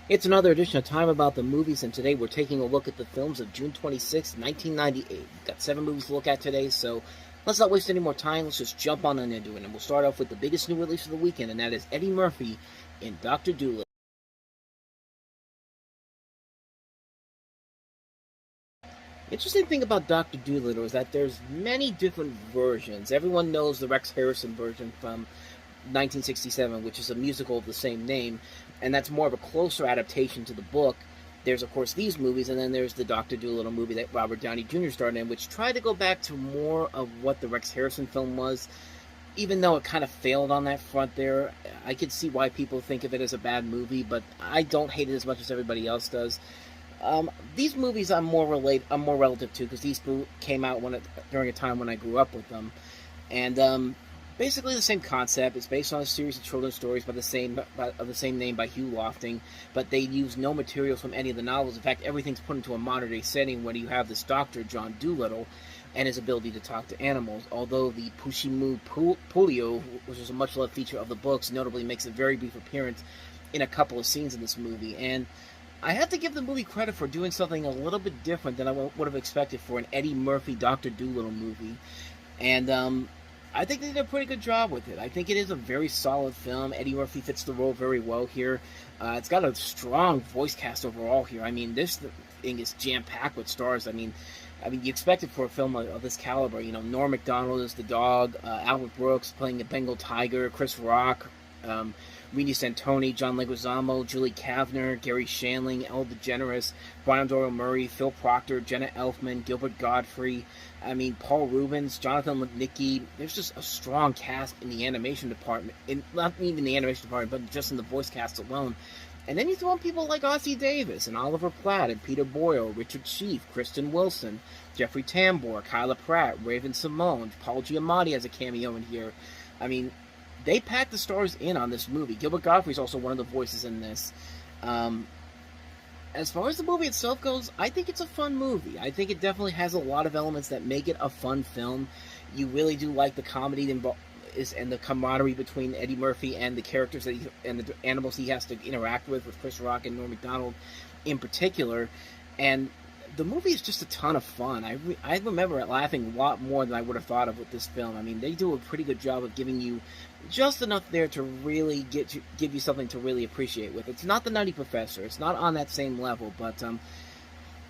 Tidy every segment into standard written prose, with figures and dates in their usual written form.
It's another edition of Time About the Movies, and today we're taking a look at the films of June 26, 1998. We've got 7 movies to look at today, so let's not waste any more time. Let's just jump on into it, and we'll start off with the biggest new release of the weekend, and that is Eddie Murphy in Dr. Dolittle. Interesting thing about Dr. Dolittle is that there's many different versions. Everyone knows the Rex Harrison version from 1967, which is a musical of the same name, and that's more of a closer adaptation to the book. There's, of course, these movies, and then there's the Dr. Dolittle movie that Robert Downey Jr. starred in, which tried to go back to more of what the Rex Harrison film was, even though it kind of failed on that front there. I could see why people think of it as a bad movie, but I don't hate it as much as everybody else does. These movies I'm more relative to because these came out during a time when I grew up with them, and basically the same concept. It's based on a series of children's stories of the same name by Hugh Lofting, but they use no materials from any of the novels. In fact, everything's put into a modern day setting where you have this doctor, John Dolittle, and his ability to talk to animals. Although the Pushimu Polio, which is a much loved feature of the books, notably makes a very brief appearance in a couple of scenes in this movie. And I have to give the movie credit for doing something a little bit different than I would have expected for an Eddie Murphy Dr. Dolittle movie. And I think they did a pretty good job with it. I think it is a very solid film. Eddie Murphy fits the role very well here. It's got a strong voice cast overall here. I mean, this thing is jam-packed with stars. I mean, you expect it for a film of this caliber. You know, Norm Macdonald is the dog, Albert Brooks playing the Bengal tiger, Chris Rock, Rene Santoni, John Leguizamo, Julie Kavner, Gary Shandling, Elle DeGeneres, Brian Doyle Murray, Phil Proctor, Jenna Elfman, Gilbert Godfrey, Paul Rubens, Jonathan Lipnicki. There's just a strong cast in the animation department. Not even the animation department, but just in the voice cast alone. And then you throw in people like Ossie Davis and Oliver Platt and Peter Boyle, Richard Schiff, Kristen Wilson, Jeffrey Tambor, Kyla Pratt, Raven Simone, Paul Giamatti has a cameo in here. They packed the stars in on this movie. Gilbert Gottfried is also one of the voices in this. As far as the movie itself goes, I think it's a fun movie. I think it definitely has a lot of elements that make it a fun film. You really do like the comedy and the camaraderie between Eddie Murphy and the characters and the animals he has to interact with Chris Rock and Norm Macdonald in particular. And the movie is just a ton of fun. I remember laughing a lot more than I would have thought of with this film. They do a pretty good job of giving you just enough there to really give you something to really appreciate with. It's not the Nutty Professor. It's not on that same level, but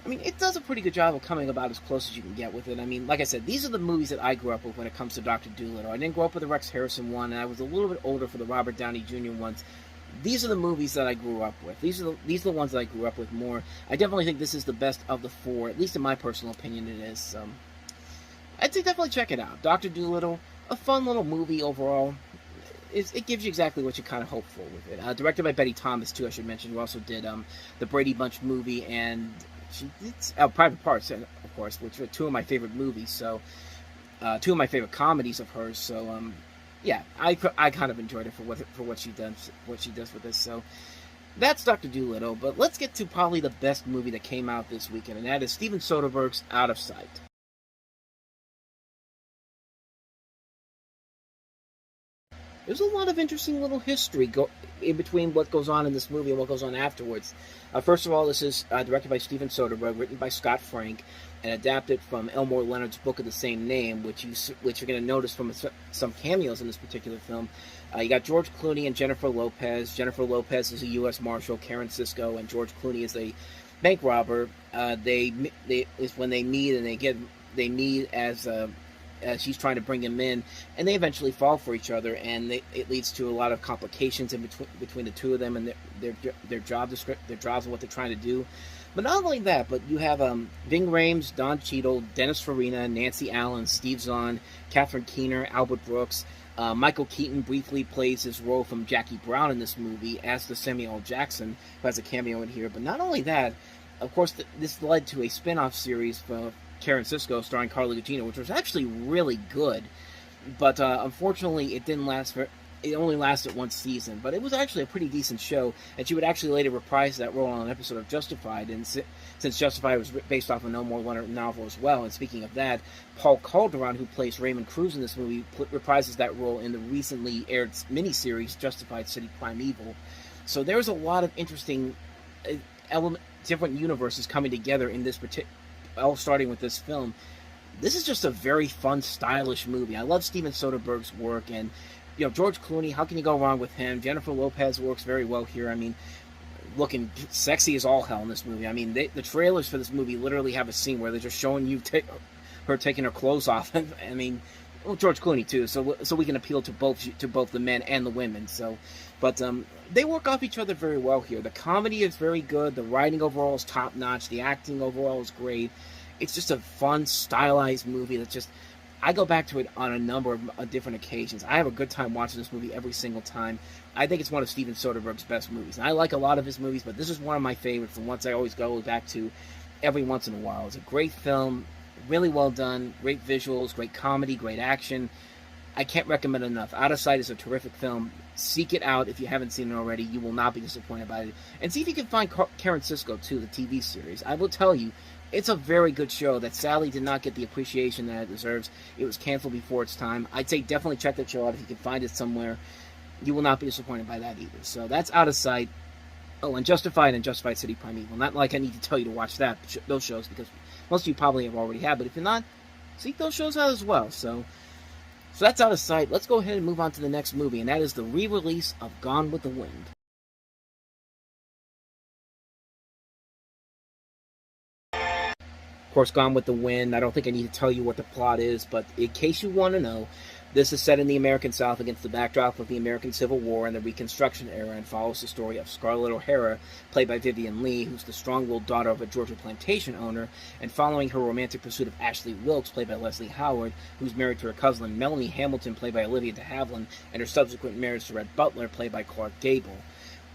it does a pretty good job of coming about as close as you can get with it. Like I said, these are the movies that I grew up with when it comes to Dr. Dolittle. I didn't grow up with the Rex Harrison one, and I was a little bit older for the Robert Downey Jr. ones. These are the movies that I grew up with. These are the ones that I grew up with more. I definitely think this is the best of the four, at least in my personal opinion it is. I'd say definitely check it out. Dr. Dolittle, a fun little movie overall. It gives you exactly what you kind of hope for with it. Directed by Betty Thomas, too, I should mention, who also did the Brady Bunch movie, and she did Private Parts, of course, which are two of my favorite movies, so two of my favorite comedies of hers, so yeah, I kind of enjoyed it for what she does with this. So that's Dr. Dolittle. But let's get to probably the best movie that came out this weekend, and that is Steven Soderbergh's Out of Sight. There's a lot of interesting little history in between what goes on in this movie and what goes on afterwards. First of all, this is directed by Steven Soderbergh, written by Scott Frank, and adapted from Elmore Leonard's book of the same name, which you're going to notice from some cameos in this particular film. You got George Clooney and Jennifer Lopez. Jennifer Lopez is a U.S. Marshal, Karen Sisco, and George Clooney is a bank robber. When they meet, and they meet as she's trying to bring him in, and they eventually fall for each other, and it leads to a lot of complications in between the two of them and their jobs and what they're trying to do. But not only that, but you have Ving Rhames, Don Cheadle, Dennis Farina, Nancy Allen, Steve Zahn, Catherine Keener, Albert Brooks. Michael Keaton briefly plays his role from Jackie Brown in this movie as the Samuel L. Jackson, who has a cameo in here. But not only that, of course, this led to a spin-off series for Karen Sisco starring Carla Gugino, which was actually really good. But unfortunately, it didn't last it only lasted one season, but it was actually a pretty decent show, and she would actually later reprise that role on an episode of Justified, and since Justified was based off a Elmore Leonard novel as well. And speaking of that, Paul Calderon, who plays Raymond Cruz in this movie, reprises that role in the recently aired miniseries Justified City Primeval. So there's a lot of interesting different universes coming together in this particular, all starting with this film. This is just a very fun, stylish movie. I love Steven Soderbergh's work, and George Clooney. How can you go wrong with him? Jennifer Lopez works very well here. I mean, looking sexy as all hell in this movie. I mean, the trailers for this movie literally have a scene where they're just showing you her taking her clothes off. I mean, well, George Clooney too. So we can appeal to both the men and the women. So, but they work off each other very well here. The comedy is very good. The writing overall is top notch. The acting overall is great. It's just a fun, stylized movie that just, I go back to it on a number of different occasions. I have a good time watching this movie every single time. I think it's one of Steven Soderbergh's best movies. And I like a lot of his movies, but this is one of my favorites, and ones I always go back to every once in a while. It's a great film, really well done, great visuals, great comedy, great action. I can't recommend it enough. Out of Sight is a terrific film. Seek it out if you haven't seen it already. You will not be disappointed by it. And see if you can find Karen Sisco, too, the TV series. I will tell you, it's a very good show that sadly did not get the appreciation that it deserves. It was canceled before its time. I'd say definitely check that show out if you can find it somewhere. You will not be disappointed by that either. So that's Out of Sight. Oh, and Justified and Justified City Primeval. Not like I need to tell you to watch those shows, because most of you probably have already had. But if you're not, seek those shows out as well. So that's Out of Sight. Let's go ahead and move on to the next movie, and that is the re-release of Gone with the Wind. Of course, Gone with the Wind, I don't think I need to tell you what the plot is, but in case you want to know, this is set in the American South against the backdrop of the American Civil War and the Reconstruction era, and follows the story of Scarlett O'Hara, played by Vivien Leigh, who's the strong-willed daughter of a Georgia plantation owner, and following her romantic pursuit of Ashley Wilkes, played by Leslie Howard, who's married to her cousin Melanie Hamilton, played by Olivia de Havilland, and her subsequent marriage to Red Butler, played by Clark Gable.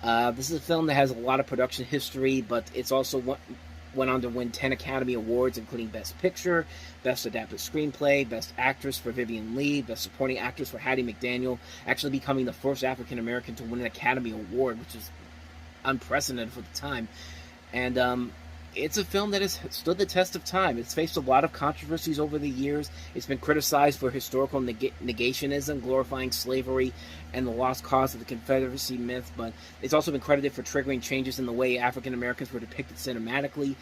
This is a film that has a lot of production history, but it's also went on to win 10 Academy Awards, including Best Picture, Best Adapted Screenplay, Best Actress for Vivien Leigh, Best Supporting Actress for Hattie McDaniel, actually becoming the first African-American to win an Academy Award, which is unprecedented for the time. And it's a film that has stood the test of time. It's faced a lot of controversies over the years. It's been criticized for historical negationism, glorifying slavery and the lost cause of the Confederacy myth, but it's also been credited for triggering changes in the way African Americans were depicted cinematically.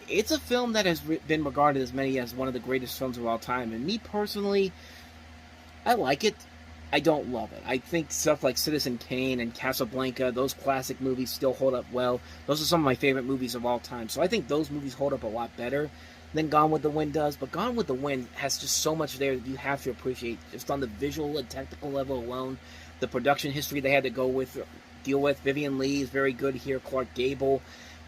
It's a film that has been regarded as many as one of the greatest films of all time, and me personally, I like it. I don't love it. I think stuff like Citizen Kane and Casablanca, those classic movies still hold up well. Those are some of my favorite movies of all time. So I think those movies hold up a lot better than Gone with the Wind does. But Gone with the Wind has just so much there that you have to appreciate, just on the visual and technical level alone. The production history they had to deal with. Vivien Leigh is very good here. Clark Gable.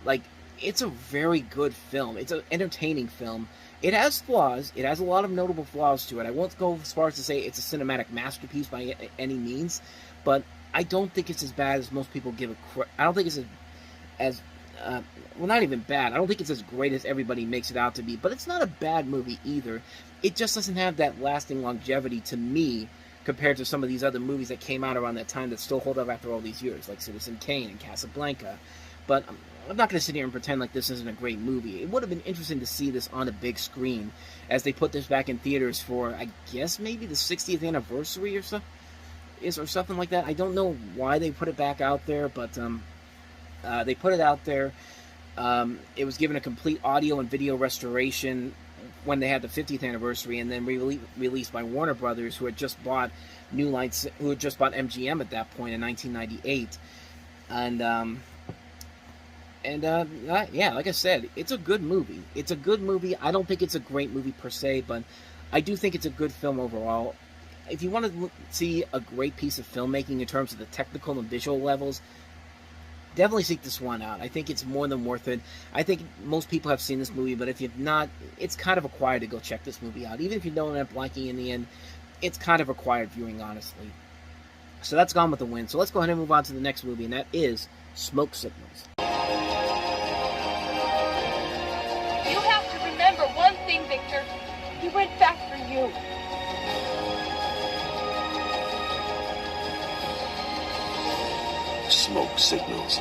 Like, it's a very good film. It's an entertaining film. It has flaws. It has a lot of notable flaws to it. I won't go as far as to say it's a cinematic masterpiece by any means, but I don't think it's as bad as most people give it credit. I don't think it's well, not even bad. I don't think it's as great as everybody makes it out to be, but it's not a bad movie either. It just doesn't have that lasting longevity to me compared to some of these other movies that came out around that time that still hold up after all these years, like Citizen Kane and Casablanca. But I'm not going to sit here and pretend like this isn't a great movie. It would have been interesting to see this on a big screen as they put this back in theaters for, I guess, maybe the 60th anniversary or something like that. I don't know why they put it back out there, but they put it out there. It was given a complete audio and video restoration when they had the 50th anniversary, and then released by Warner Brothers, who had just bought MGM at that point in 1998, yeah, like I said, it's a good movie. It's a good movie. I don't think it's a great movie per se, but I do think it's a good film overall. If you want to see a great piece of filmmaking in terms of the technical and visual levels, definitely seek this one out. I think it's more than worth it. I think most people have seen this movie, but if you've not, it's kind of required to go check this movie out. Even if you don't end up liking it in the end, it's kind of required viewing, honestly. So that's Gone with the Wind. So let's go ahead and move on to the next movie, and that is Smoke Signals. You have to remember one thing, Victor. He went back for you. Smoke Signals.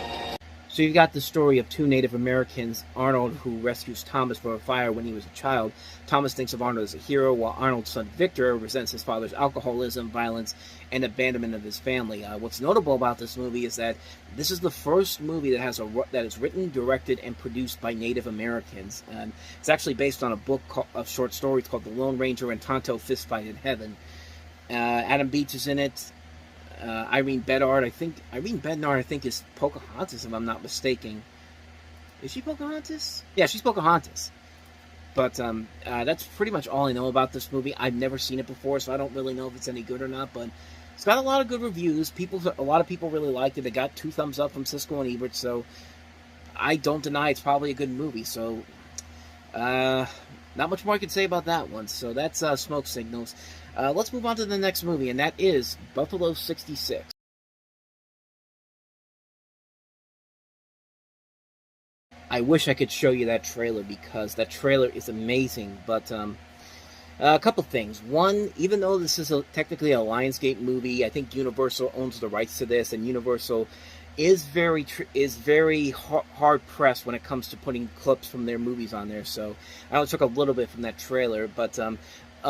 So So you've got the story of two Native Americans, Arnold, who rescues Thomas from a fire when he was a child. Thomas thinks of Arnold as a hero, while Arnold's son Victor resents his father's alcoholism, violence, and abandonment of his family. What's notable about this movie is that this is the first movie that is written, directed, and produced by Native Americans. And it's actually based on a book of short stories called The Lone Ranger and Tonto Fistfight in Heaven. Adam Beach is in it. Irene Bedard, I think, is Pocahontas, if I'm not mistaken. Is she Pocahontas? Yeah, she's Pocahontas. But that's pretty much all I know about this movie. I've never seen it before, so I don't really know if it's any good or not. But it's got a lot of good reviews. A lot of people really liked it. It got 2 thumbs up from Siskel and Ebert, so I don't deny it's probably a good movie. So not much more I can say about that one. So that's Smoke Signals. Let's move on to the next movie, and that is Buffalo 66. I wish I could show you that trailer because that trailer is amazing, but a couple things. One, even though this is technically a Lionsgate movie, I think Universal owns the rights to this, and Universal is very hard pressed when it comes to putting clips from their movies on there. So I only took a little bit from that trailer, but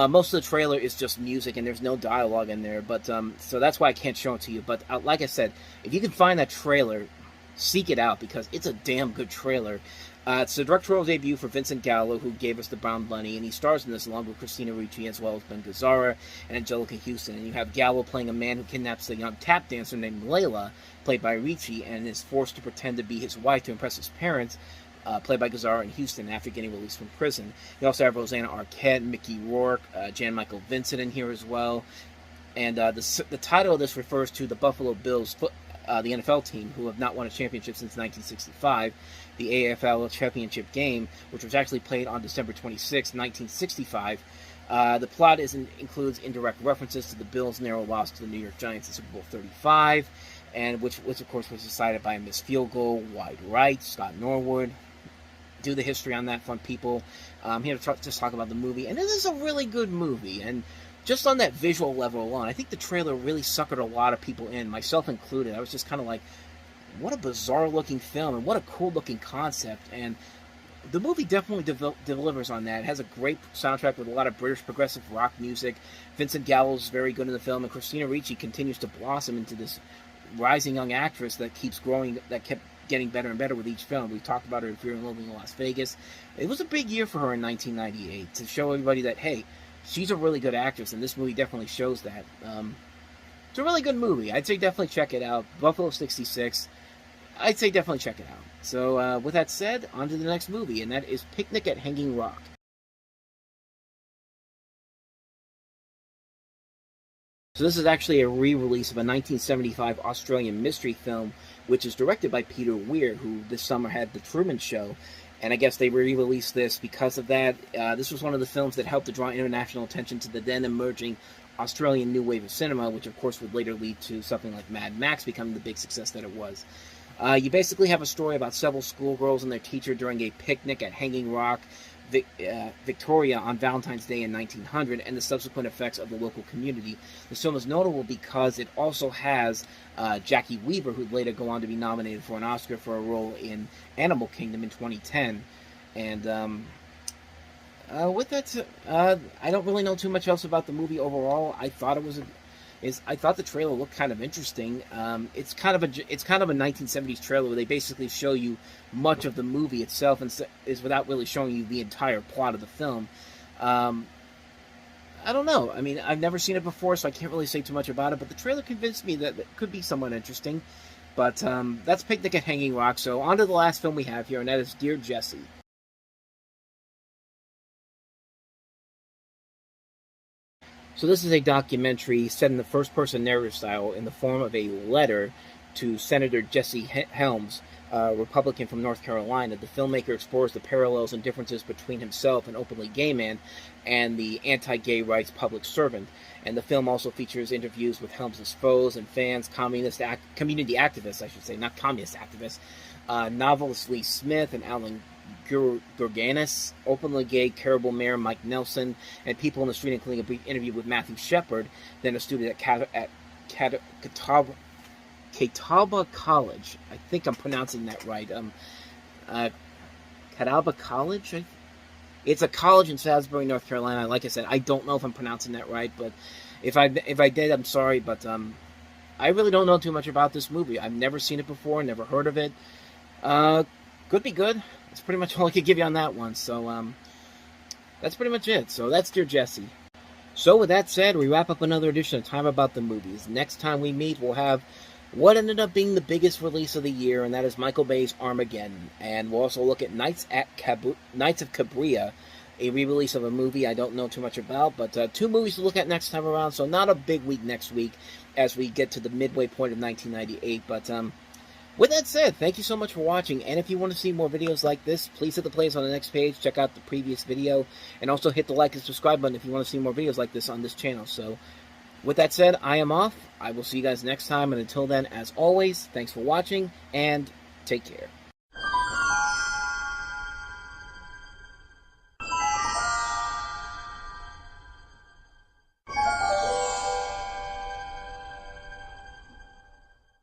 most of the trailer is just music and there's no dialogue in there. But so that's why I can't show it to you. But like I said, if you can find that trailer, seek it out because it's a damn good trailer. It's the directorial debut for Vincent Gallo, who gave us The Brown Bunny, and he stars in this along with Christina Ricci as well as Ben Gazzara and Angelica Houston. And you have Gallo playing a man who kidnaps a young tap dancer named Layla, played by Ricci, and is forced to pretend to be his wife to impress his parents, played by Gazzara and Houston, after getting released from prison. You also have Rosanna Arquette, Mickey Rourke, Jan Michael Vincent in here as well. And the title of this refers to the Buffalo Bills, the NFL team, who have not won a championship since 1965, the AFL championship game, which was actually played on December 26, 1965. The plot includes indirect references to the Bills' narrow loss to the New York Giants in Super Bowl 35, and which of course was decided by a missed field goal, wide right, Scott Norwood. Do the history on that, fun people. I'm here to just talk about the movie, and this is a really good movie, and just on that visual level alone, I think the trailer really suckered a lot of people in, myself included. I was just kind of like, what a bizarre-looking film, and what a cool-looking concept. And the movie definitely delivers on that. It has a great soundtrack with a lot of British progressive rock music. Vincent Gallo is very good in the film, and Christina Ricci continues to blossom into this rising young actress that keeps growing, that kept getting better and better with each film. We talked about her in Fear and Loathing in Las Vegas. It was a big year for her in 1998 to show everybody that, hey, she's a really good actress, and this movie definitely shows that. It's a really good movie. I'd say definitely check it out. Buffalo 66. I'd say definitely check it out. So, with that said, on to the next movie, and that is Picnic at Hanging Rock. So this is actually a re-release of a 1975 Australian mystery film, which is directed by Peter Weir, who this summer had The Truman Show. And I guess they re-released this because of that. This was one of the films that helped to draw international attention to the then emerging Australian new wave of cinema, which of course would later lead to something like Mad Max becoming the big success that it was. You basically have a story about several schoolgirls and their teacher during a picnic at Hanging Rock, Victoria, on Valentine's Day in 1900, and the subsequent effects of the local community. This film is notable because it also has Jackie Weaver, who would later go on to be nominated for an Oscar for a role in Animal Kingdom in 2010. And with that, I don't really know too much else about the movie overall. I thought I thought the trailer looked kind of interesting. It's kind of a 1970s trailer where they basically show you much of the movie itself and is without really showing you the entire plot of the film. I don't know. I mean, I've never seen it before, so I can't really say too much about it. But the trailer convinced me that it could be somewhat interesting. But that's Picnic at Hanging Rock. So on to the last film we have here, and that is Dear Jessie. So this is a documentary set in the first-person narrative style in the form of a letter to Senator Jesse Helms, a Republican from North Carolina. The filmmaker explores the parallels and differences between himself, an openly gay man, and the anti-gay rights public servant. And the film also features interviews with Helms' foes and fans, community activists, I should say, not communist activists, novelist Lee Smith and Alan Gurganis, openly gay Caribou Mayor Mike Nelson, and people in the street, including a brief interview with Matthew Shepard, then a student at Catawba College. I think I'm pronouncing that right. Catawba College. It's a college in Salisbury, North Carolina. Like I said, I don't know if I'm pronouncing that right, but if I did, I'm sorry. But I really don't know too much about this movie. I've never seen it before, never heard of it. Could be good. That's pretty much all I could give you on that one. So that's pretty much it. So that's Dear Jesse. So with that said, we wrap up another edition of Time About the Movies. Next time we meet, we'll have what ended up being the biggest release of the year, and that is Michael Bay's Armageddon. And we'll also look at Knights of Cabria, a re-release of a movie I don't know too much about, but 2 movies to look at next time around, so not a big week next week as we get to the midway point of 1998. But with that said, thank you so much for watching, and if you want to see more videos like this, please hit the plays on the next page, check out the previous video, and also hit the like and subscribe button if you want to see more videos like this on this channel. So with that said, I am off. I will see you guys next time, and until then, as always, thanks for watching, and take care.